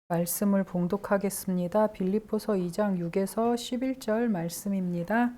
말씀을 봉독하겠습니다. 빌립보서 2장 6에서 11절 말씀입니다.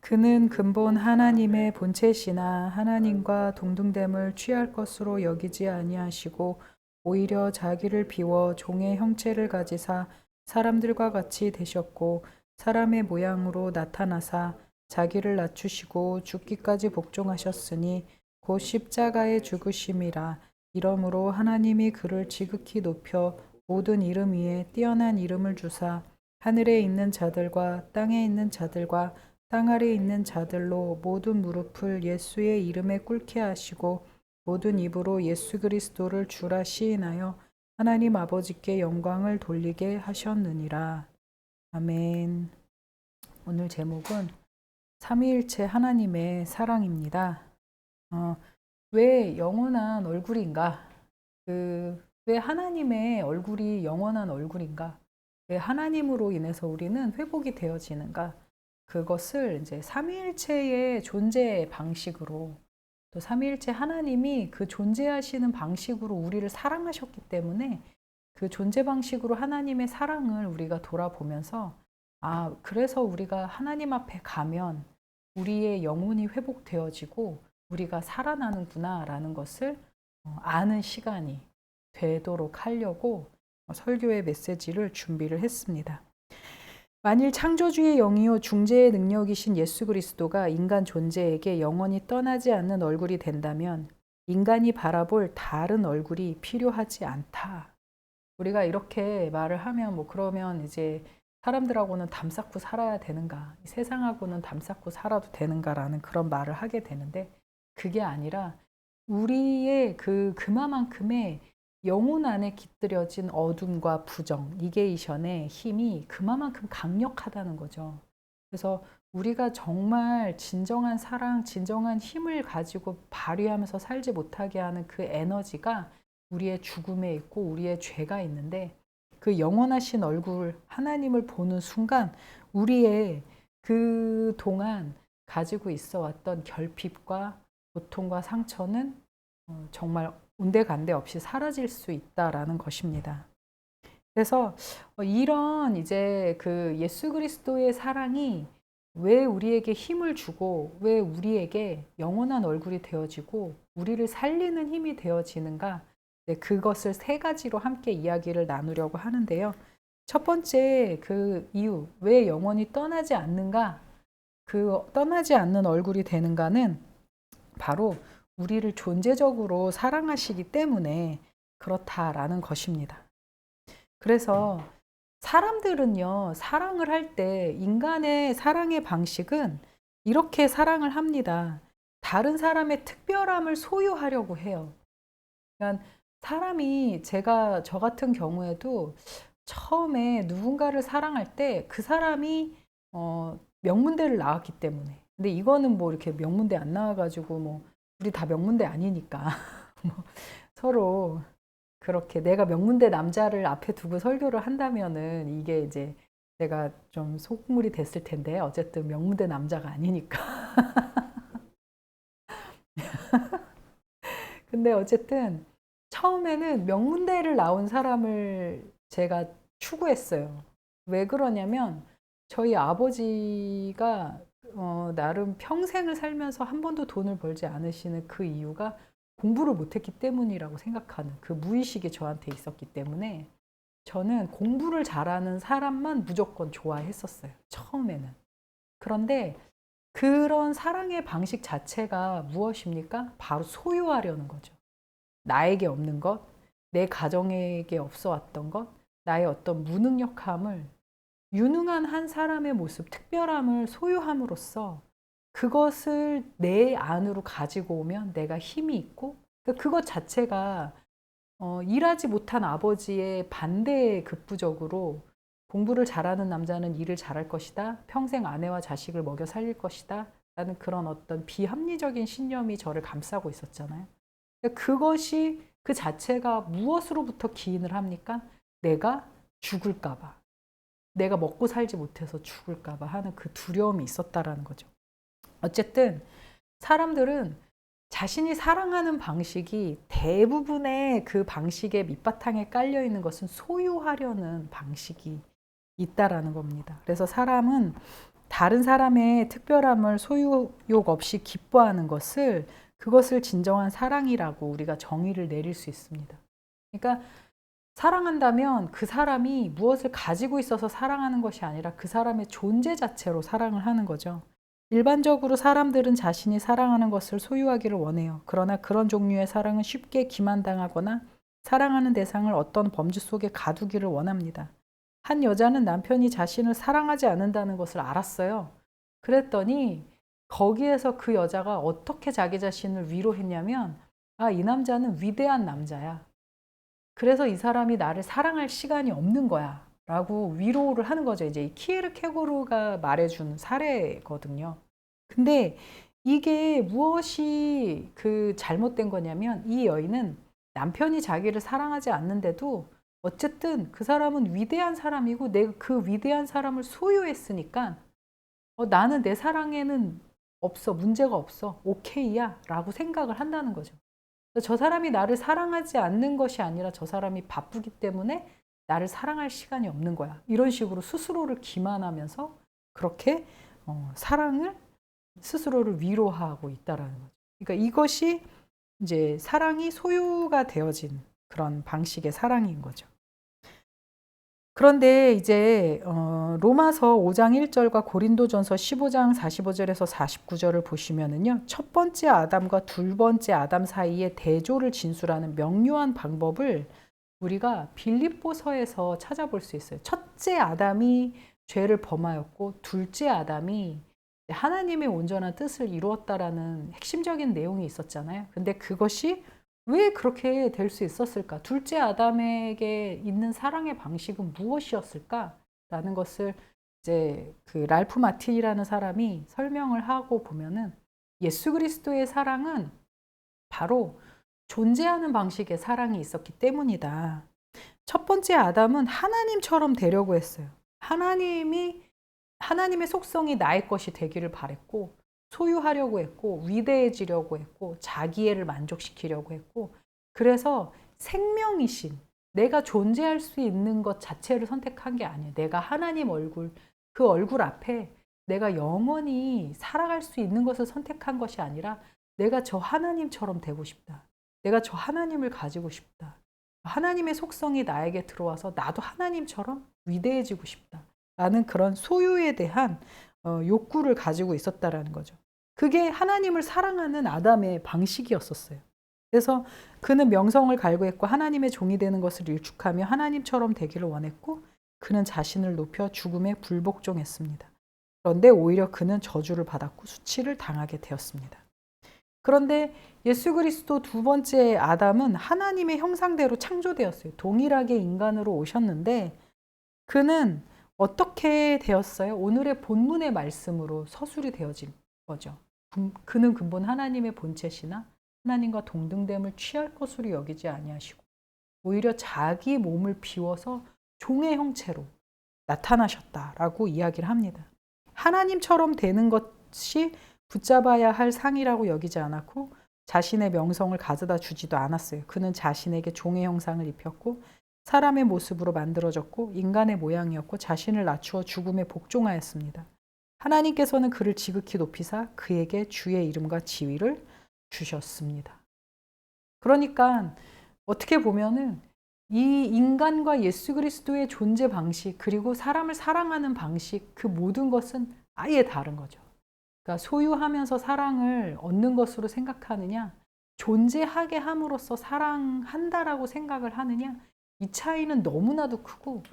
그는 근본 하나님의 본체시나 하나님과 동등됨을 취할 것으로 여기지 아니하시고 오히려 자기를 비워 종의 형체를 가지사 사람들과 같이 되셨고 사람의 모양으로 나타나사 자기를 낮추시고 죽기까지 복종하셨으니 곧 십자가의 죽으심이라. 이러므로 하나님이 그를 지극히 높여 모든 이름 위에 뛰어난 이름을 주사 하늘에 있는 자들과 땅에 있는 자들과 땅 아래에 있는 자들로 모든 무릎을 예수의 이름에 꿇게 하시고 모든 입으로 예수 그리스도를 주라 시인하여 하나님 아버지께 영광을 돌리게 하셨느니라. 아멘. 오늘 제목은 삼위일체 하나님의 사랑입니다. 왜 영원한 얼굴인가? 왜 하나님의 얼굴이 영원한 얼굴인가? 왜 하나님으로 인해서 우리는 회복이 되어지는가? 그것을 이제 삼위일체의 존재 방식으로 또 삼위일체 하나님이 그 존재하시는 방식으로 우리를 사랑하셨기 때문에 그 존재 방식으로 하나님의 사랑을 우리가 돌아보면서 그래서 우리가 하나님 앞에 가면 우리의 영혼이 회복되어지고 우리가 살아나는구나라는 것을 아는 시간이 되도록 하려고 설교의 메시지를 준비를 했습니다. 만일 창조주의 영이요 중재의 능력이신 예수 그리스도가 인간 존재에게 영원히 떠나지 않는 얼굴이 된다면 인간이 바라볼 다른 얼굴이 필요하지 않다. 우리가 이렇게 말을 하면 그러면 이제 사람들하고는 담쌓고 살아야 되는가, 세상하고는 담쌓고 살아도 되는가라는 그런 말을 하게 되는데 그게 아니라 우리의 그만큼의 영혼 안에 깃들여진 어둠과 부정, 니게이션의 힘이 그만큼 강력하다는 거죠. 그래서 우리가 정말 진정한 사랑, 진정한 힘을 가지고 발휘하면서 살지 못하게 하는 그 에너지가 우리의 죽음에 있고 우리의 죄가 있는데 그 영원하신 얼굴 하나님을 보는 순간 우리의 그동안 가지고 있어 왔던 결핍과 고통과 상처는 정말 온데간데 없이 사라질 수 있다라는 것입니다. 그래서 이런 이제 그 예수 그리스도의 사랑이 왜 우리에게 힘을 주고 왜 우리에게 영원한 얼굴이 되어지고 우리를 살리는 힘이 되어지는가? 네, 그것을 세 가지로 함께 이야기를 나누려고 하는데요. 첫 번째 그 이유, 왜 영원히 떠나지 않는가? 그 떠나지 않는 얼굴이 되는가는 바로 우리를 존재적으로 사랑하시기 때문에 그렇다라는 것입니다. 그래서 사람들은요, 사랑을 할 때 인간의 사랑의 방식은 이렇게 사랑을 합니다. 다른 사람의 특별함을 소유하려고 해요. 그러니까 사람이 저 같은 경우에도 처음에 누군가를 사랑할 때 그 사람이 명문대를 나왔기 때문에. 근데 이거는 이렇게 명문대 안 나와가지고 우리 다 명문대 아니니까 서로 그렇게 내가 명문대 남자를 앞에 두고 설교를 한다면은 이게 이제 내가 좀 속물이 됐을 텐데 어쨌든 명문대 남자가 아니니까. 근데 어쨌든 처음에는 명문대를 나온 사람을 제가 추구했어요. 왜 그러냐면 저희 아버지가 나름 평생을 살면서 한 번도 돈을 벌지 않으시는 그 이유가 공부를 못했기 때문이라고 생각하는 그 무의식이 저한테 있었기 때문에 저는 공부를 잘하는 사람만 무조건 좋아했었어요. 처음에는. 그런데 그런 사랑의 방식 자체가 무엇입니까? 바로 소유하려는 거죠. 나에게 없는 것, 내 가정에게 없어 왔던 것, 나의 어떤 무능력함을 유능한 한 사람의 모습, 특별함을 소유함으로써 그것을 내 안으로 가지고 오면 내가 힘이 있고 그것 자체가 일하지 못한 아버지의 반대에 극부적으로 공부를 잘하는 남자는 일을 잘할 것이다. 평생 아내와 자식을 먹여 살릴 것이다. 라는 그런 어떤 비합리적인 신념이 저를 감싸고 있었잖아요. 그것이 그 자체가 무엇으로부터 기인을 합니까? 내가 죽을까봐. 내가 먹고 살지 못해서 죽을까봐 하는 그 두려움이 있었다라는 거죠. 어쨌든 사람들은 자신이 사랑하는 방식이 대부분의 그 방식의 밑바탕에 깔려 있는 것은 소유하려는 방식이 있다라는 겁니다. 그래서 사람은 다른 사람의 특별함을 소유욕 없이 기뻐하는 그것을 진정한 사랑이라고 우리가 정의를 내릴 수 있습니다. 그러니까 사랑한다면 그 사람이 무엇을 가지고 있어서 사랑하는 것이 아니라 그 사람의 존재 자체로 사랑을 하는 거죠. 일반적으로 사람들은 자신이 사랑하는 것을 소유하기를 원해요. 그러나 그런 종류의 사랑은 쉽게 기만당하거나 사랑하는 대상을 어떤 범주 속에 가두기를 원합니다. 한 여자는 남편이 자신을 사랑하지 않는다는 것을 알았어요. 그랬더니 거기에서 그 여자가 어떻게 자기 자신을 위로했냐면, 이 남자는 위대한 남자야. 그래서 이 사람이 나를 사랑할 시간이 없는 거야. 라고 위로를 하는 거죠. 이제 이 키에르케고르가 말해준 사례거든요. 근데 이게 무엇이 그 잘못된 거냐면, 이 여인은 남편이 자기를 사랑하지 않는데도 어쨌든 그 사람은 위대한 사람이고 내가 그 위대한 사람을 소유했으니까 나는 내 사랑에는 없어, 문제가 없어, 오케이야 라고 생각을 한다는 거죠. 저 사람이 나를 사랑하지 않는 것이 아니라 저 사람이 바쁘기 때문에 나를 사랑할 시간이 없는 거야. 이런 식으로 스스로를 기만하면서 그렇게 사랑을 스스로를 위로하고 있다라는 거죠. 그러니까 이것이 이제 사랑이 소유가 되어진 그런 방식의 사랑인 거죠. 그런데 이제 로마서 5장 1절과 고린도전서 15장 45절에서 49절을 보시면은요. 첫 번째 아담과 두 번째 아담 사이의 대조를 진술하는 명료한 방법을 우리가 빌립보서에서 찾아볼 수 있어요. 첫째 아담이 죄를 범하였고 둘째 아담이 하나님의 온전한 뜻을 이루었다라는 핵심적인 내용이 있었잖아요. 근데 그것이 왜 그렇게 될 수 있었을까? 둘째 아담에게 있는 사랑의 방식은 무엇이었을까? 라는 것을 이제 그 랄프 마틴이라는 사람이 설명을 하고 보면은 예수 그리스도의 사랑은 바로 존재하는 방식의 사랑이 있었기 때문이다. 첫 번째 아담은 하나님처럼 되려고 했어요. 하나님의 속성이 나의 것이 되기를 바랬고, 소유하려고 했고, 위대해지려고 했고, 자기애를 만족시키려고 했고, 그래서 생명이신 내가 존재할 수 있는 것 자체를 선택한 게 아니에요. 내가 하나님 얼굴, 그 얼굴 앞에 내가 영원히 살아갈 수 있는 것을 선택한 것이 아니라 내가 저 하나님처럼 되고 싶다. 내가 저 하나님을 가지고 싶다. 하나님의 속성이 나에게 들어와서 나도 하나님처럼 위대해지고 싶다. 라는 그런 소유에 대한 욕구를 가지고 있었다라는 거죠. 그게 하나님을 사랑하는 아담의 방식이었었어요. 그래서 그는 명성을 갈구했고 하나님의 종이 되는 것을 일축하며 하나님처럼 되기를 원했고 그는 자신을 높여 죽음에 불복종했습니다. 그런데 오히려 그는 저주를 받았고 수치를 당하게 되었습니다. 그런데 예수 그리스도 두 번째 아담은 하나님의 형상대로 창조되었어요. 동일하게 인간으로 오셨는데 그는 어떻게 되었어요? 오늘의 본문의 말씀으로 서술이 되어진 거죠. 그는 근본 하나님의 본체시나 하나님과 동등됨을 취할 것으로 여기지 아니하시고 오히려 자기 몸을 비워서 종의 형체로 나타나셨다라고 이야기를 합니다. 하나님처럼 되는 것이 붙잡아야 할 상이라고 여기지 않았고 자신의 명성을 가져다 주지도 않았어요. 그는 자신에게 종의 형상을 입혔고 사람의 모습으로 만들어졌고 인간의 모양이었고 자신을 낮추어 죽음에 복종하였습니다. 하나님께서는 그를 지극히 높이사 그에게 주의 이름과 지위를 주셨습니다. 그러니까 어떻게 보면은 이 인간과 예수 그리스도의 존재 방식 그리고 사람을 사랑하는 방식 그 모든 것은 아예 다른 거죠. 그러니까 소유하면서 사랑을 얻는 것으로 생각하느냐 존재하게 함으로써 사랑한다라고 생각을 하느냐 이 차이는 너무나도 크고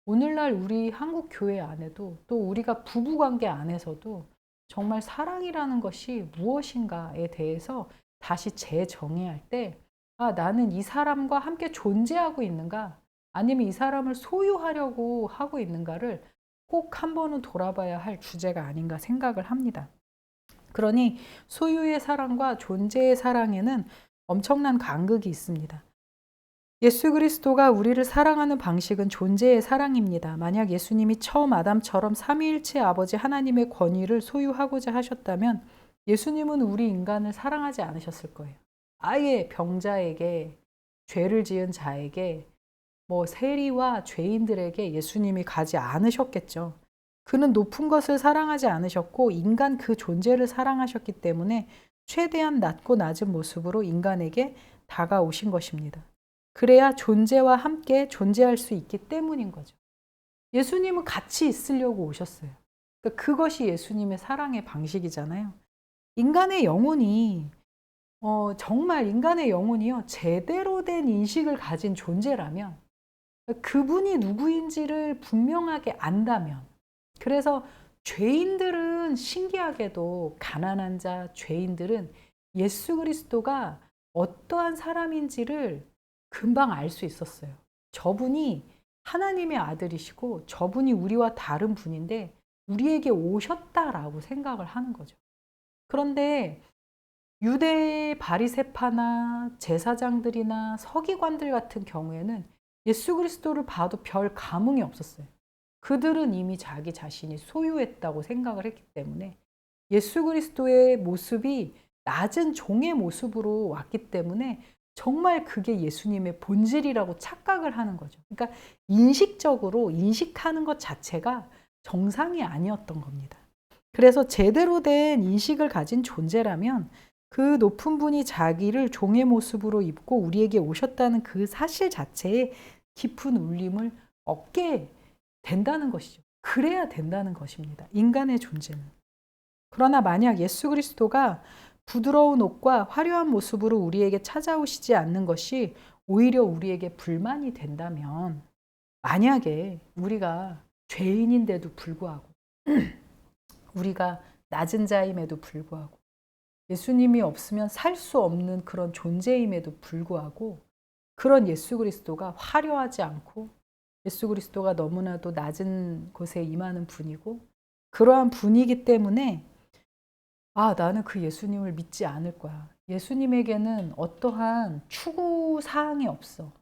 오늘날 우리 한국 교회 안에도 또 우리가 부부관계 안에서도 정말 사랑이라는 것이 무엇인가에 대해서 다시 재정의할 때 나는 이 사람과 함께 존재하고 있는가 아니면 이 사람을 소유하려고 하고 있는가를 꼭 한 번은 돌아봐야 할 주제가 아닌가 생각을 합니다. 그러니 소유의 사랑과 존재의 사랑에는 엄청난 간극이 있습니다. 예수 그리스도가 우리를 사랑하는 방식은 존재의 사랑입니다. 만약 예수님이 처음 아담처럼 삼위일체 아버지 하나님의 권위를 소유하고자 하셨다면 예수님은 우리 인간을 사랑하지 않으셨을 거예요. 아예 병자에게, 죄를 지은 자에게, 세리와 죄인들에게 예수님이 가지 않으셨겠죠. 그는 높은 것을 사랑하지 않으셨고 인간 그 존재를 사랑하셨기 때문에 최대한 낮고 낮은 모습으로 인간에게 다가오신 것입니다. 그래야 존재와 함께 존재할 수 있기 때문인 거죠. 예수님은 같이 있으려고 오셨어요. 그러니까 그것이 예수님의 사랑의 방식이잖아요. 인간의 영혼이 정말 인간의 영혼이요 제대로 된 인식을 가진 존재라면 그분이 누구인지를 분명하게 안다면, 그래서 죄인들은 신기하게도 가난한 자, 죄인들은 예수 그리스도가 어떠한 사람인지를 금방 알 수 있었어요. 저분이 하나님의 아들이시고 저분이 우리와 다른 분인데 우리에게 오셨다라고 생각을 하는 거죠. 그런데 유대 바리새파나 제사장들이나 서기관들 같은 경우에는 예수 그리스도를 봐도 별 감흥이 없었어요. 그들은 이미 자기 자신이 소유했다고 생각을 했기 때문에 예수 그리스도의 모습이 낮은 종의 모습으로 왔기 때문에 정말 그게 예수님의 본질이라고 착각을 하는 거죠. 그러니까 인식적으로 인식하는 것 자체가 정상이 아니었던 겁니다. 그래서 제대로 된 인식을 가진 존재라면 그 높은 분이 자기를 종의 모습으로 입고 우리에게 오셨다는 그 사실 자체에 깊은 울림을 얻게 된다는 것이죠. 그래야 된다는 것입니다. 인간의 존재는. 그러나 만약 예수 그리스도가 부드러운 옷과 화려한 모습으로 우리에게 찾아오시지 않는 것이 오히려 우리에게 불만이 된다면, 만약에 우리가 죄인인데도 불구하고 우리가 낮은 자임에도 불구하고 예수님이 없으면 살 수 없는 그런 존재임에도 불구하고 그런 예수 그리스도가 화려하지 않고 예수 그리스도가 너무나도 낮은 곳에 임하는 분이고 그러한 분이기 때문에 나는 그 예수님을 믿지 않을 거야. 예수님에게는 어떠한 추구 사항이 없어.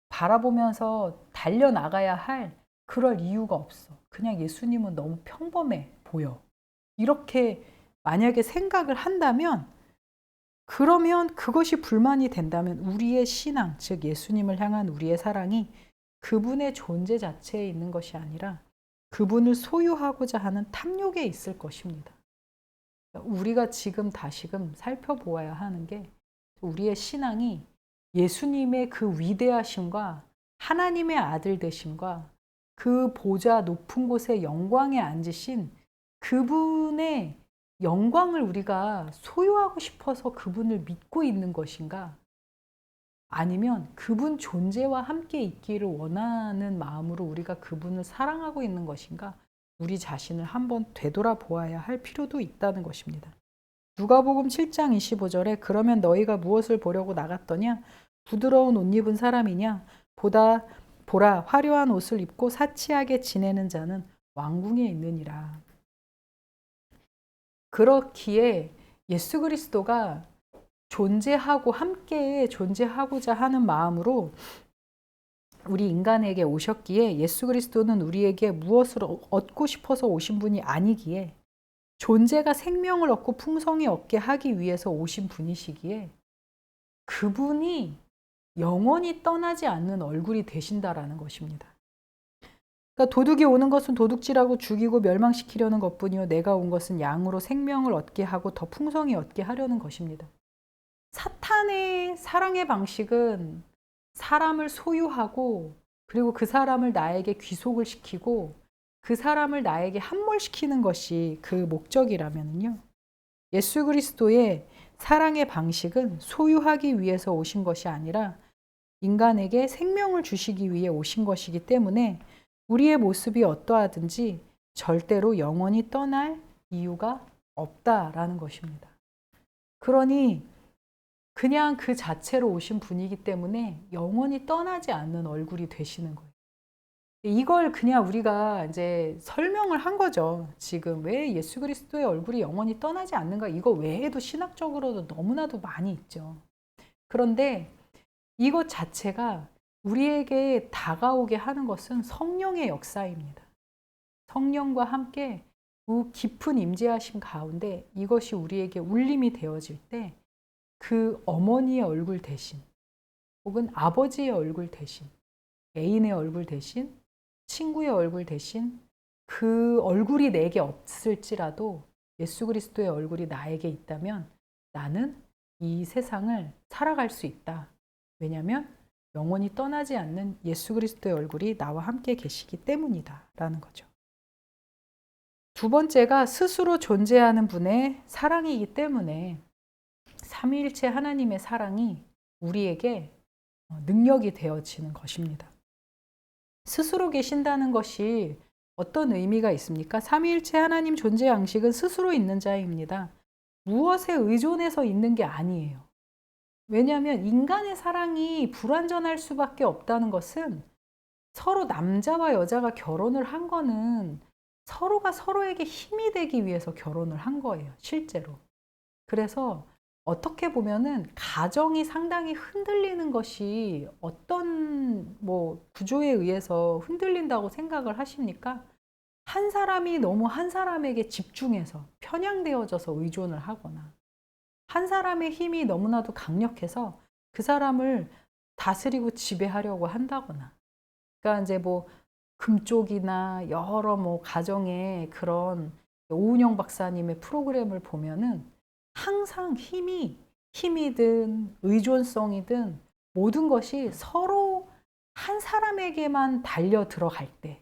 바라보면서 달려나가야 할 그럴 이유가 없어. 그냥 예수님은 너무 평범해 보여. 이렇게 만약에 생각을 한다면, 그러면 그것이 불만이 된다면 우리의 신앙, 즉 예수님을 향한 우리의 사랑이 그분의 존재 자체에 있는 것이 아니라 그분을 소유하고자 하는 탐욕에 있을 것입니다. 우리가 지금 다시금 살펴보아야 하는 게 우리의 신앙이 예수님의 그 위대하심과 하나님의 아들 되심과 그 보좌 높은 곳에 영광에 앉으신 그분의 영광을 우리가 소유하고 싶어서 그분을 믿고 있는 것인가? 아니면 그분 존재와 함께 있기를 원하는 마음으로 우리가 그분을 사랑하고 있는 것인가? 우리 자신을 한번 되돌아보아야 할 필요도 있다는 것입니다. 누가복음 7장 25절에 그러면 너희가 무엇을 보려고 나갔더냐? 부드러운 옷 입은 사람이냐? 보라 화려한 옷을 입고 사치하게 지내는 자는 왕궁에 있느니라. 그렇기에 예수 그리스도가 존재하고 함께 존재하고자 하는 마음으로 우리 인간에게 오셨기에 예수 그리스도는 우리에게 무엇을 얻고 싶어서 오신 분이 아니기에 존재가 생명을 얻고 풍성히 얻게 하기 위해서 오신 분이시기에 그분이 영원히 떠나지 않는 얼굴이 되신다라는 것입니다. 그러니까 도둑이 오는 것은 도둑질하고 죽이고 멸망시키려는 것뿐이요 내가 온 것은 양으로 생명을 얻게 하고 더 풍성히 얻게 하려는 것입니다. 사탄의 사랑의 방식은 사람을 소유하고 그리고 그 사람을 나에게 귀속을 시키고 그 사람을 나에게 함몰시키는 것이 그 목적이라면요. 예수 그리스도의 사랑의 방식은 소유하기 위해서 오신 것이 아니라 인간에게 생명을 주시기 위해 오신 것이기 때문에 우리의 모습이 어떠하든지 절대로 영원히 떠날 이유가 없다라는 것입니다. 그러니 그냥 그 자체로 오신 분이기 때문에 영원히 떠나지 않는 얼굴이 되시는 거예요. 이걸 그냥 우리가 이제 설명을 한 거죠. 지금 왜 예수 그리스도의 얼굴이 영원히 떠나지 않는가? 이거 외에도 신학적으로도 너무나도 많이 있죠. 그런데 이것 자체가 우리에게 다가오게 하는 것은 성령의 역사입니다. 성령과 함께 그 깊은 임재하심 가운데 이것이 우리에게 울림이 되어질 때 그 어머니의 얼굴 대신 혹은 아버지의 얼굴 대신 애인의 얼굴 대신 친구의 얼굴 대신 그 얼굴이 내게 없을지라도 예수 그리스도의 얼굴이 나에게 있다면 나는 이 세상을 살아갈 수 있다. 왜냐하면 영원히 떠나지 않는 예수 그리스도의 얼굴이 나와 함께 계시기 때문이다 라는 거죠. 두 번째가 스스로 존재하는 분의 사랑이기 때문에 삼위일체 하나님의 사랑이 우리에게 능력이 되어지는 것입니다. 스스로 계신다는 것이 어떤 의미가 있습니까? 삼위일체 하나님 존재 양식은 스스로 있는 자입니다. 무엇에 의존해서 있는 게 아니에요. 왜냐하면 인간의 사랑이 불완전할 수밖에 없다는 것은 서로 남자와 여자가 결혼을 한 거는 서로가 서로에게 힘이 되기 위해서 결혼을 한 거예요, 실제로. 그래서 어떻게 보면은 가정이 상당히 흔들리는 것이 어떤 구조에 의해서 흔들린다고 생각을 하십니까? 한 사람이 너무 한 사람에게 집중해서 편향되어져서 의존을 하거나 한 사람의 힘이 너무나도 강력해서 그 사람을 다스리고 지배하려고 한다거나 그러니까 이제 금쪽이나 여러 가정의 그런 오은영 박사님의 프로그램을 보면은 항상 힘이든 의존성이든 모든 것이 서로 한 사람에게만 달려 들어갈 때,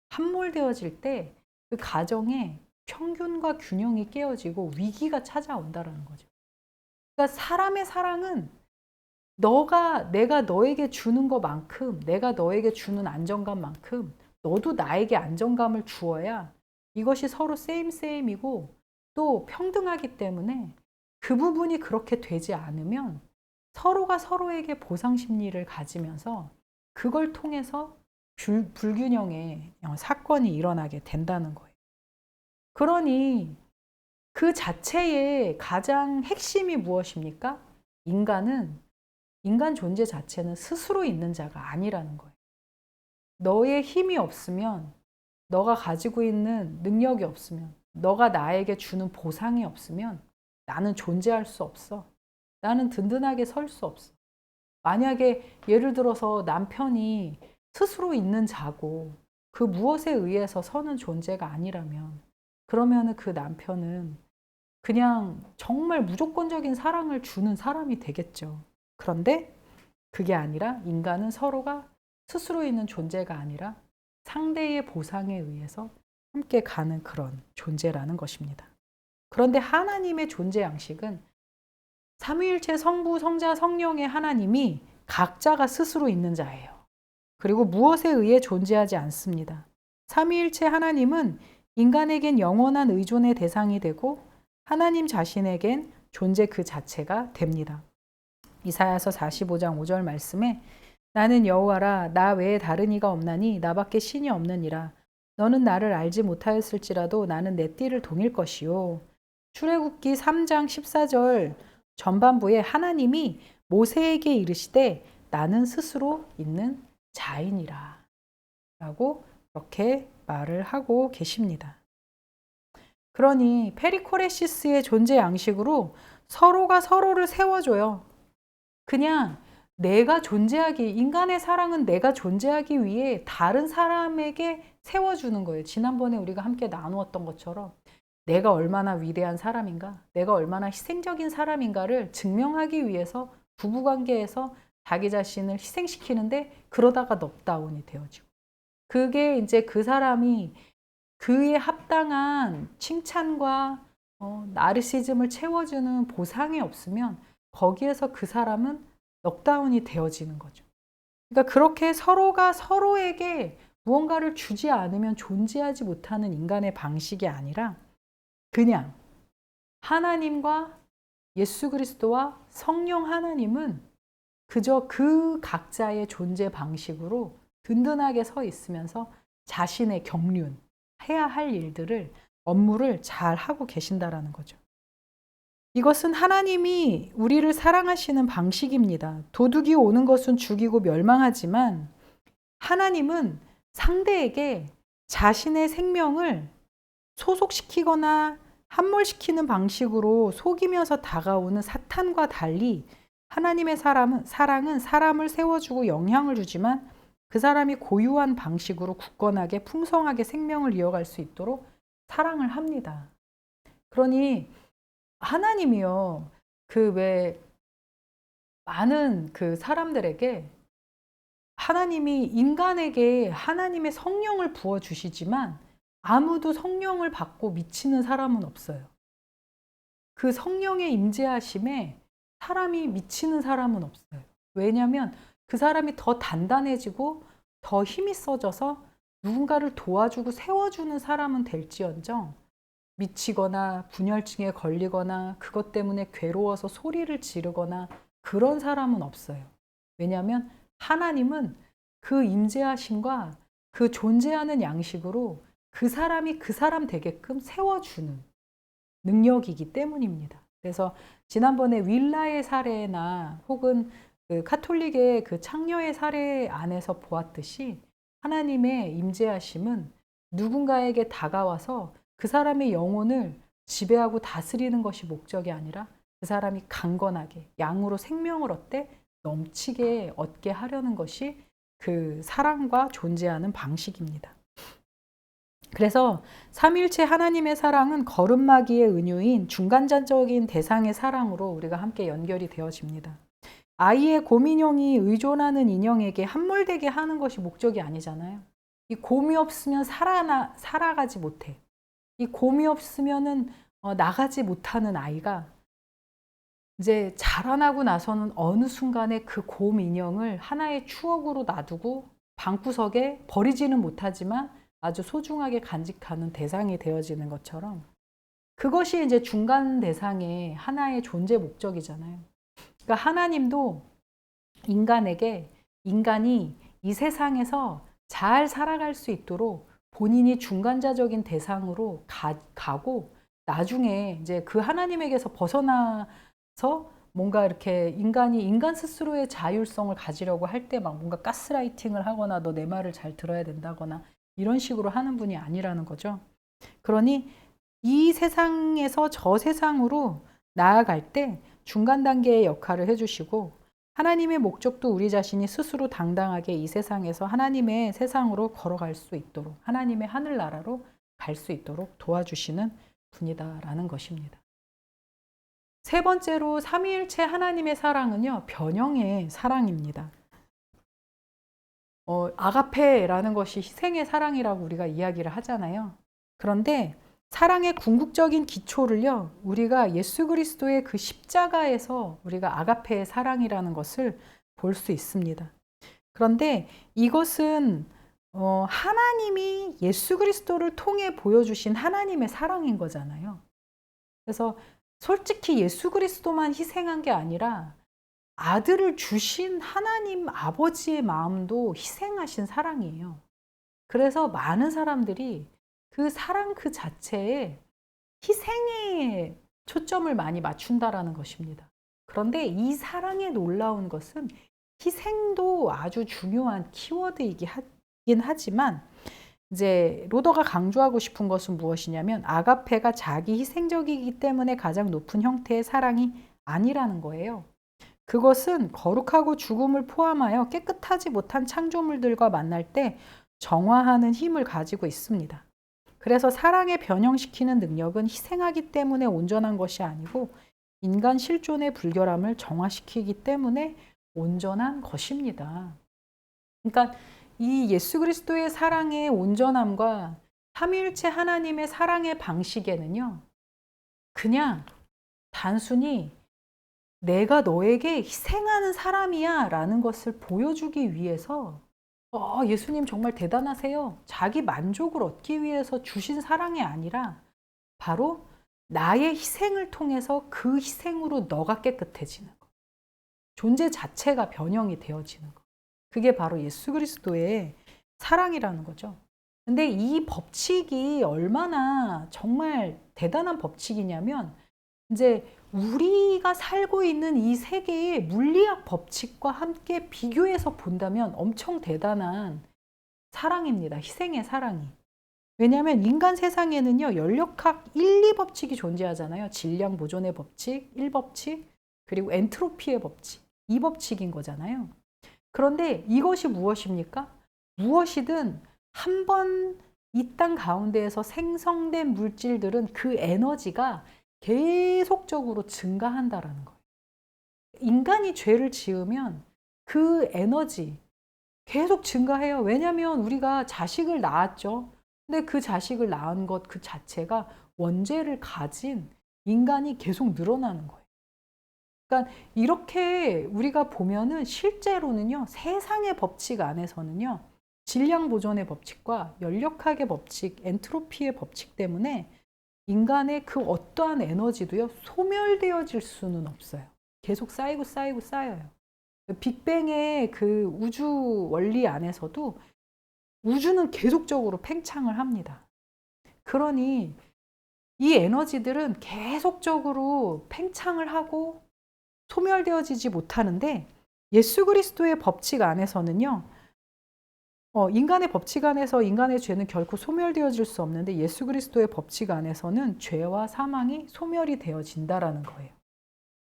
함몰되어질 때 그 가정에 평균과 균형이 깨어지고 위기가 찾아온다라는 거죠. 그러니까 사람의 사랑은 내가 너에게 주는 것만큼, 내가 너에게 주는 안정감만큼 너도 나에게 안정감을 주어야 이것이 서로 세임이고 또 평등하기 때문에 그 부분이 그렇게 되지 않으면 서로가 서로에게 보상 심리를 가지면서 그걸 통해서 불균형의 사건이 일어나게 된다는 거예요. 그러니 그 자체의 가장 핵심이 무엇입니까? 인간 존재 자체는 스스로 있는 자가 아니라는 거예요. 너의 힘이 없으면, 너가 가지고 있는 능력이 없으면, 너가 나에게 주는 보상이 없으면 나는 존재할 수 없어. 나는 든든하게 설 수 없어. 만약에 예를 들어서 남편이 스스로 있는 자고 그 무엇에 의해서 서는 존재가 아니라면 그러면 그 남편은 그냥 정말 무조건적인 사랑을 주는 사람이 되겠죠. 그런데 그게 아니라 인간은 서로가 스스로 있는 존재가 아니라 상대의 보상에 의해서 함께 가는 그런 존재라는 것입니다. 그런데 하나님의 존재 양식은 삼위일체 성부, 성자, 성령의 하나님이 각자가 스스로 있는 자예요. 그리고 무엇에 의해 존재하지 않습니다. 삼위일체 하나님은 인간에겐 영원한 의존의 대상이 되고 하나님 자신에겐 존재 그 자체가 됩니다. 이사야서 45장 5절 말씀에 나는 여호와라 나 외에 다른 이가 없나니 나밖에 신이 없느니라. 너는 나를 알지 못하였을지라도 나는 내 띠를 동일 것이요. 출애굽기 3장 14절 전반부에 하나님이 모세에게 이르시되 나는 스스로 있는 자이니라 라고 그렇게 말을 하고 계십니다. 그러니 페리코레시스의 존재 양식으로 서로가 서로를 세워줘요. 그냥 내가 존재하기, 인간의 사랑은 내가 존재하기 위해 다른 사람에게 세워주는 거예요. 지난번에 우리가 함께 나누었던 것처럼 내가 얼마나 위대한 사람인가, 내가 얼마나 희생적인 사람인가를 증명하기 위해서 부부관계에서 자기 자신을 희생시키는데 그러다가 넉다운이 되어지고 그게 이제 그 사람이 그에 합당한 칭찬과 나르시즘을 채워주는 보상이 없으면 거기에서 그 사람은 넉다운이 되어지는 거죠. 그러니까 그렇게 서로가 서로에게 무언가를 주지 않으면 존재하지 못하는 인간의 방식이 아니라 그냥 하나님과 예수 그리스도와 성령 하나님은 그저 그 각자의 존재 방식으로 든든하게 서 있으면서 자신의 경륜, 해야 할 일들을, 업무를 잘 하고 계신다라는 거죠. 이것은 하나님이 우리를 사랑하시는 방식입니다. 도둑이 오는 것은 죽이고 멸망하지만 하나님은 상대에게 자신의 생명을 소속시키거나 함몰시키는 방식으로 속이면서 다가오는 사탄과 달리 하나님의 사랑은 사람을 세워주고 영향을 주지만 그 사람이 고유한 방식으로 굳건하게 풍성하게 생명을 이어갈 수 있도록 사랑을 합니다. 그러니 하나님이요, 그 왜 많은 그 사람들에게 하나님이 인간에게 하나님의 성령을 부어주시지만 아무도 성령을 받고 미치는 사람은 없어요. 그 성령의 임재하심에 사람이 미치는 사람은 없어요. 왜냐하면 그 사람이 더 단단해지고 더 힘이 써져서 누군가를 도와주고 세워주는 사람은 될지언정 미치거나 분열증에 걸리거나 그것 때문에 괴로워서 소리를 지르거나 그런 사람은 없어요. 왜냐하면 하나님은 그 임재하심과 그 존재하는 양식으로 그 사람이 그 사람 되게끔 세워주는 능력이기 때문입니다. 그래서 지난번에 윌라의 사례나 혹은 그 카톨릭의 그 창녀의 사례 안에서 보았듯이 하나님의 임재하심은 누군가에게 다가와서 그 사람의 영혼을 지배하고 다스리는 것이 목적이 아니라 그 사람이 강건하게 양으로 생명을 얻되 넘치게 얻게 하려는 것이 그 사랑과 존재하는 방식입니다. 그래서 삼위일체 하나님의 사랑은 거듭나기의 은유인 중간자적인 대상의 사랑으로 우리가 함께 연결이 되어집니다. 아이의 곰인형이 의존하는 인형에게 함몰되게 하는 것이 목적이 아니잖아요. 이 곰이 없으면 살아가지 못해. 이 곰이 없으면은 나가지 못하는 아이가 이제 자라나고 나서는 어느 순간에 그 곰 인형을 하나의 추억으로 놔두고 방구석에 버리지는 못하지만 아주 소중하게 간직하는 대상이 되어지는 것처럼 그것이 이제 중간 대상의 하나의 존재 목적이잖아요. 그러니까 하나님도 인간에게 인간이 이 세상에서 잘 살아갈 수 있도록 본인이 중간자적인 대상으로 가고 나중에 이제 그 하나님에게서 벗어나서 뭔가 이렇게 인간이 인간 스스로의 자율성을 가지려고 할 때 막 뭔가 가스라이팅을 하거나 너 내 말을 잘 들어야 된다거나 이런 식으로 하는 분이 아니라는 거죠. 그러니 이 세상에서 저 세상으로 나아갈 때 중간 단계의 역할을 해주시고 하나님의 목적도 우리 자신이 스스로 당당하게 이 세상에서 하나님의 세상으로 걸어갈 수 있도록 하나님의 하늘나라로 갈 수 있도록 도와주시는 분이다라는 것입니다. 세 번째로 삼위일체 하나님의 사랑은요, 변형의 사랑입니다. 아가페라는 것이 희생의 사랑이라고 우리가 이야기를 하잖아요. 그런데 사랑의 궁극적인 기초를요, 우리가 예수 그리스도의 그 십자가에서 우리가 아가페의 사랑이라는 것을 볼 수 있습니다. 그런데 이것은 하나님이 예수 그리스도를 통해 보여주신 하나님의 사랑인 거잖아요. 그래서 솔직히 예수 그리스도만 희생한 게 아니라 아들을 주신 하나님 아버지의 마음도 희생하신 사랑이에요. 그래서 많은 사람들이 그 사랑 그 자체에 희생에 초점을 많이 맞춘다라는 것입니다. 그런데 이 사랑의 놀라운 것은 희생도 아주 중요한 키워드이긴 하지만 이제 로더가 강조하고 싶은 것은 무엇이냐면 아가페가 자기 희생적이기 때문에 가장 높은 형태의 사랑이 아니라는 거예요. 그것은 거룩하고 죽음을 포함하여 깨끗하지 못한 창조물들과 만날 때 정화하는 힘을 가지고 있습니다. 그래서 사랑에 변형시키는 능력은 희생하기 때문에 온전한 것이 아니고 인간 실존의 불결함을 정화시키기 때문에 온전한 것입니다. 그러니까 이 예수 그리스도의 사랑의 온전함과 삼위일체 하나님의 사랑의 방식에는요, 그냥 단순히 내가 너에게 희생하는 사람이야 라는 것을 보여주기 위해서 예수님 정말 대단하세요. 자기 만족을 얻기 위해서 주신 사랑이 아니라 바로 나의 희생을 통해서 그 희생으로 너가 깨끗해지는 것. 존재 자체가 변형이 되어지는 것. 그게 바로 예수 그리스도의 사랑이라는 거죠. 근데 이 법칙이 얼마나 정말 대단한 법칙이냐면 이제 우리가 살고 있는 이 세계의 물리학 법칙과 함께 비교해서 본다면 엄청 대단한 사랑입니다. 희생의 사랑이. 왜냐하면 인간 세상에는요, 연력학 1, 2법칙이 존재하잖아요. 질량 보존의 법칙, 1법칙, 그리고 엔트로피의 법칙, 2법칙인 거잖아요. 그런데 이것이 무엇입니까? 무엇이든 한 번 이 땅 가운데에서 생성된 물질들은 그 에너지가 계속적으로 증가한다라는 거예요. 인간이 죄를 지으면 그 에너지 계속 증가해요. 왜냐하면 우리가 자식을 낳았죠. 근데 그 자식을 낳은 것 그 자체가 원죄를 가진 인간이 계속 늘어나는 거예요. 그러니까 이렇게 우리가 보면은 실제로는요, 세상의 법칙 안에서는요, 질량 보존의 법칙과 연력학의 법칙, 엔트로피의 법칙 때문에 인간의 그 어떠한 에너지도요, 소멸되어질 수는 없어요. 계속 쌓이고 쌓이고 쌓여요. 빅뱅의 그 우주 원리 안에서도 우주는 계속적으로 팽창을 합니다. 그러니 이 에너지들은 계속적으로 팽창을 하고 소멸되어지지 못하는데, 예수 그리스도의 법칙 안에서는요, 인간의 법칙 안에서 인간의 죄는 결코 소멸되어질 수 없는데, 예수 그리스도의 법칙 안에서는 죄와 사망이 소멸이 되어진다라는 거예요.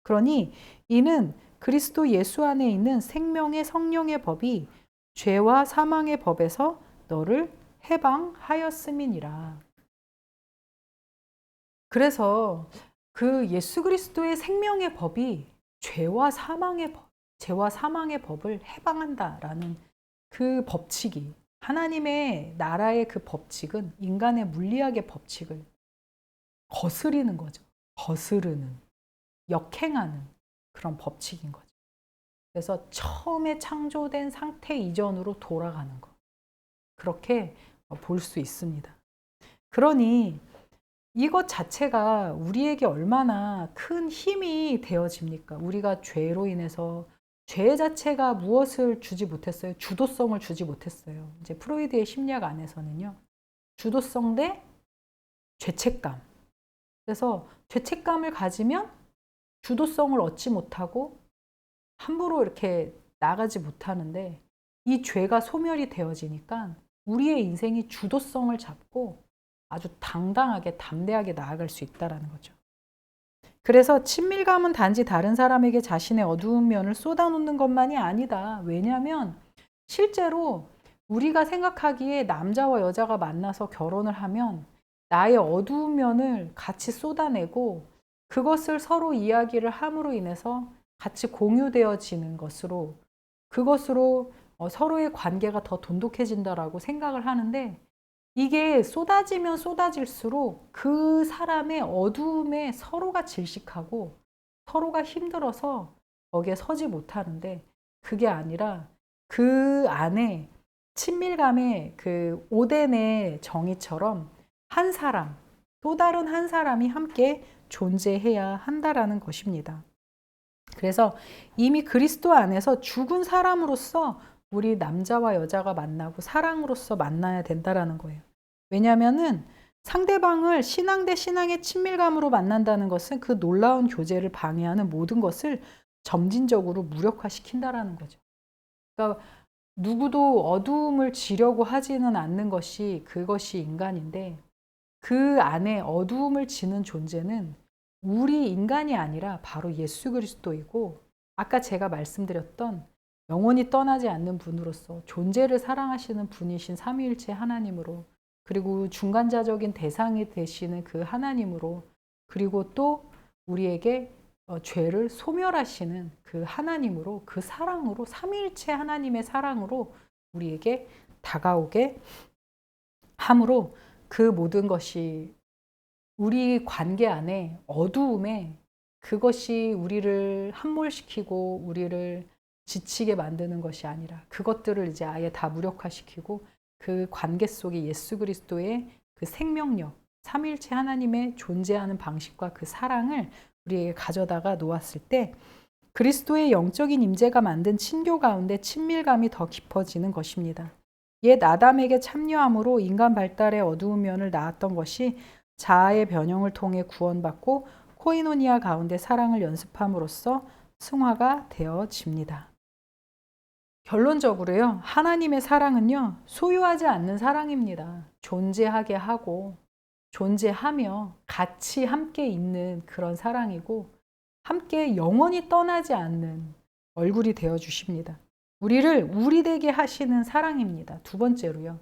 그러니 이는 그리스도 예수 안에 있는 생명의 성령의 법이 죄와 사망의 법에서 너를 해방하였음이니라. 그래서 그 예수 그리스도의 생명의 법이 죄와 사망의 법을 해방한다라는 그 법칙이, 하나님의 나라의 그 법칙은 인간의 물리학의 법칙을 거스리는 거죠. 거스르는, 역행하는 그런 법칙인 거죠. 그래서 처음에 창조된 상태 이전으로 돌아가는 것. 그렇게 볼 수 있습니다. 그러니 이것 자체가 우리에게 얼마나 큰 힘이 되어집니까? 우리가 죄로 인해서, 죄 자체가 무엇을 주지 못했어요? 주도성을 주지 못했어요. 이제 프로이드의 심리학 안에서는요, 주도성 대 죄책감. 그래서 죄책감을 가지면 주도성을 얻지 못하고 함부로 이렇게 나가지 못하는데, 이 죄가 소멸이 되어지니까 우리의 인생이 주도성을 잡고 아주 당당하게 담대하게 나아갈 수 있다는 거죠. 그래서 친밀감은 단지 다른 사람에게 자신의 어두운 면을 쏟아놓는 것만이 아니다. 왜냐하면 실제로 우리가 생각하기에 남자와 여자가 만나서 결혼을 하면 나의 어두운 면을 같이 쏟아내고 그것을 서로 이야기를 함으로 인해서 같이 공유되어지는 것으로, 그것으로 서로의 관계가 더 돈독해진다라고 생각을 하는데, 이게 쏟아지면 쏟아질수록 그 사람의 어두움에 서로가 질식하고 서로가 힘들어서 거기에 서지 못하는데, 그게 아니라 그 안에 친밀감의 그 오덴의 정의처럼 한 사람, 또 다른 한 사람이 함께 존재해야 한다라는 것입니다. 그래서 이미 그리스도 안에서 죽은 사람으로서 우리 남자와 여자가 만나고 사랑으로서 만나야 된다라는 거예요. 왜냐하면은 상대방을 신앙 대 신앙의 친밀감으로 만난다는 것은 그 놀라운 교제를 방해하는 모든 것을 점진적으로 무력화시킨다라는 거죠. 그러니까 누구도 어두움을 지려고 하지는 않는 것이, 그것이 인간인데, 그 안에 어두움을 지는 존재는 우리 인간이 아니라 바로 예수 그리스도이고, 아까 제가 말씀드렸던 영원히 떠나지 않는 분으로서 존재를 사랑하시는 분이신 삼위일체 하나님으로, 그리고 중간자적인 대상이 되시는 그 하나님으로, 그리고 또 우리에게 죄를 소멸하시는 그 하나님으로, 그 사랑으로, 삼위일체 하나님의 사랑으로 우리에게 다가오게 함으로, 그 모든 것이 우리 관계 안에 어두움에, 그것이 우리를 함몰시키고 우리를 지치게 만드는 것이 아니라 그것들을 이제 아예 다 무력화시키고 그 관계 속에 예수 그리스도의 그 생명력, 삼위일체 하나님의 존재하는 방식과 그 사랑을 우리에게 가져다가 놓았을 때, 그리스도의 영적인 임재가 만든 친교 가운데 친밀감이 더 깊어지는 것입니다. 옛 아담에게 참여함으로 인간 발달의 어두운 면을 낳았던 것이 자아의 변형을 통해 구원받고 코이노니아 가운데 사랑을 연습함으로써 승화가 되어집니다. 결론적으로요, 하나님의 사랑은요, 소유하지 않는 사랑입니다. 존재하게 하고 존재하며 같이 함께 있는 그런 사랑이고 함께 영원히 떠나지 않는 얼굴이 되어 주십니다. 우리를 우리 되게 하시는 사랑입니다. 두 번째로요.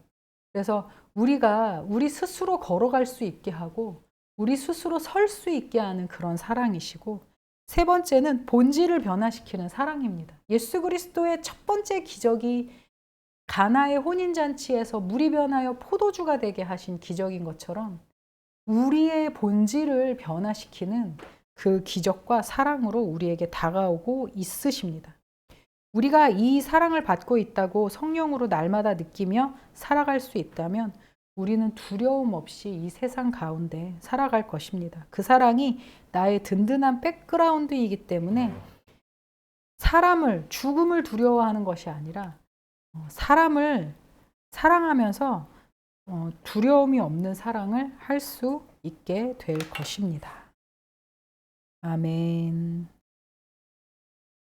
그래서 우리가 우리 스스로 걸어갈 수 있게 하고 우리 스스로 설 수 있게 하는 그런 사랑이시고, 세 번째는 본질을 변화시키는 사랑입니다. 예수 그리스도의 첫 번째 기적이 가나의 혼인잔치에서 물이 변하여 포도주가 되게 하신 기적인 것처럼 우리의 본질을 변화시키는 그 기적과 사랑으로 우리에게 다가오고 있으십니다. 우리가 이 사랑을 받고 있다고 성령으로 날마다 느끼며 살아갈 수 있다면 우리는 두려움 없이 이 세상 가운데 살아갈 것입니다. 그 사랑이 나의 든든한 백그라운드이기 때문에 사람을, 죽음을 두려워하는 것이 아니라 사람을 사랑하면서 두려움이 없는 사랑을 할 수 있게 될 것입니다. 아멘.